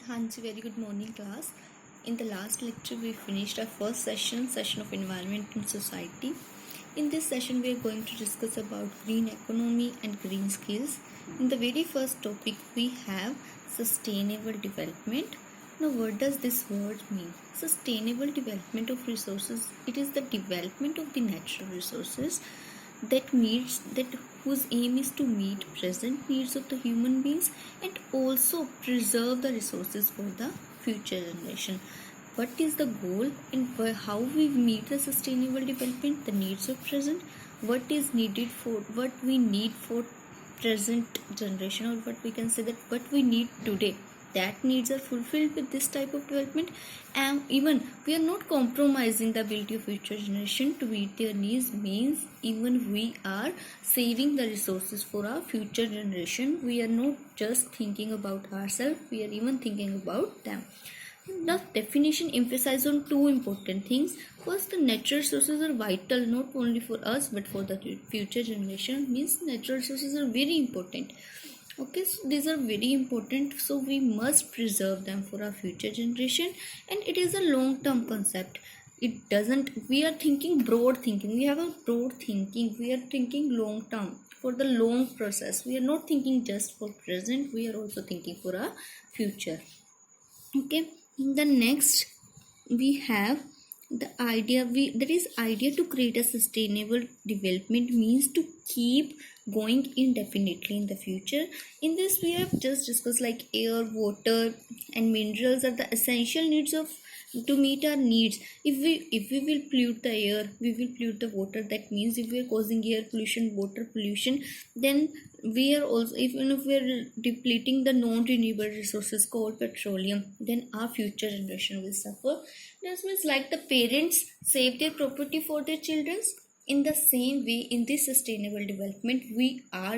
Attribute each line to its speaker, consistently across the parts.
Speaker 1: Hansi, very good morning, class. In the last lecture, we finished our first session of environment and society. In this session, we are going to discuss about green economy and green skills. In the very first topic, we have sustainable development. Now, what does this word mean? Sustainable development of resources. It is the development of the natural resources that whose aim is to meet present needs of the human beings and also preserve the resources for the future generation. What is the goal and how we meet the sustainable development, the needs of present, what is needed for what we need for present generation, or what we can say that what we need today, that needs are fulfilled with this type of development, and even we are not compromising the ability of future generation to meet their needs, means even we are saving the resources for our future generation. We are not just thinking about ourselves, we are even thinking about them. The definition emphasizes on two important things. First, the natural resources are vital not only for us but for the future generation. Means natural resources are very important. Okay, so these are very important, so we must preserve them for our future generation, and it is a long term concept. It doesn't, we are thinking broad thinking, we have a broad thinking, we are thinking long term for the long process. We are not thinking just for present, we are also thinking for our future. Okay, the next we have the idea, that is idea to create a sustainable development means to keep going indefinitely in the future. In this we have just discussed like air, water and minerals are the essential needs of to meet our needs. If we will pollute the air, we will pollute the water. That means if we are causing air pollution, water pollution, then we are also, even if we are depleting the non-renewable resources, coal, petroleum, then our future generation will suffer. This means like the parents save their property for their children, in the same way in this sustainable development we are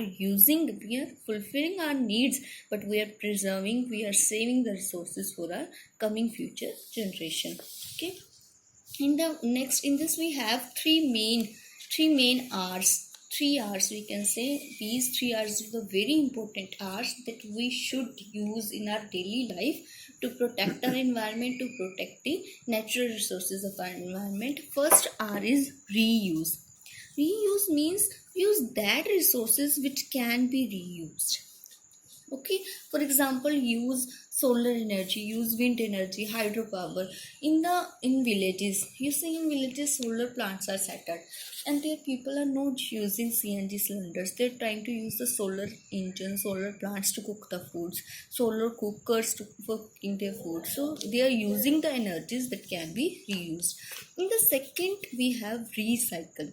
Speaker 1: fulfilling our needs, but we are preserving, we are saving the resources for our coming future generation. Okay, in the next, in this we have three main R's. 3 R's we can say. These 3 R's are the very important R's that we should use in our daily life to protect our environment, to protect the natural resources of our environment. First R is reuse. Reuse means use that resources which can be reused. Okay, for example, use solar energy, use wind energy, hydropower. In villages, you see, in villages solar plants are set up, and there people are not using CNG cylinders, they're trying to use the solar engine, solar plants to cook the foods, solar cookers for cooking their food. So they are using the energies that can be reused. In the second we have recycle.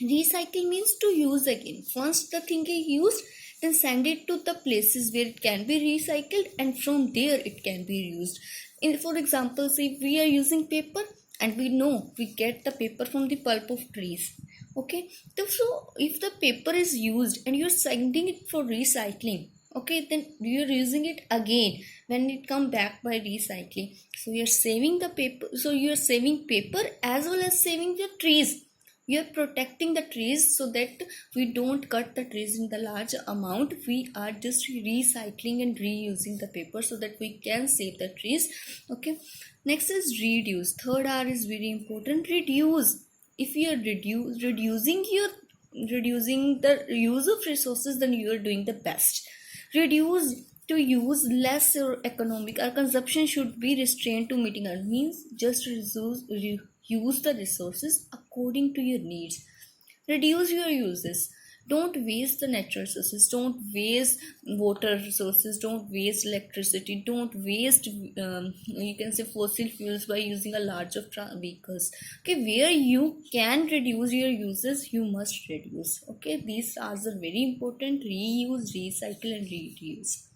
Speaker 1: Recycle means to use again. Once the thing is used, then send it to the places where it can be recycled, and from there it can be reused. For example, say we are using paper, and we know we get the paper from the pulp of trees. Okay, so if the paper is used and you're sending it for recycling, okay, then you're using it again when it come back by recycling. So you're saving the paper, so you're saving paper as well as saving the trees. We are protecting the trees so that we don't cut the trees in the large amount. We are just recycling and reusing the paper so that we can save the trees. Okay, next is reduce. Third R is very important. Reduce. If you are reducing the use of resources, then you are doing the best. Reduce, to use less or economic. Our consumption should be restrained to meeting our means. Just use the resources according to your needs. Reduce your uses. Don't waste the natural resources. Don't waste water resources. Don't waste electricity. Don't waste you can say fossil fuels by using a large of vehicles. Okay, where you can reduce your uses, you must reduce. Okay, these are very important. Reuse, recycle and reduce.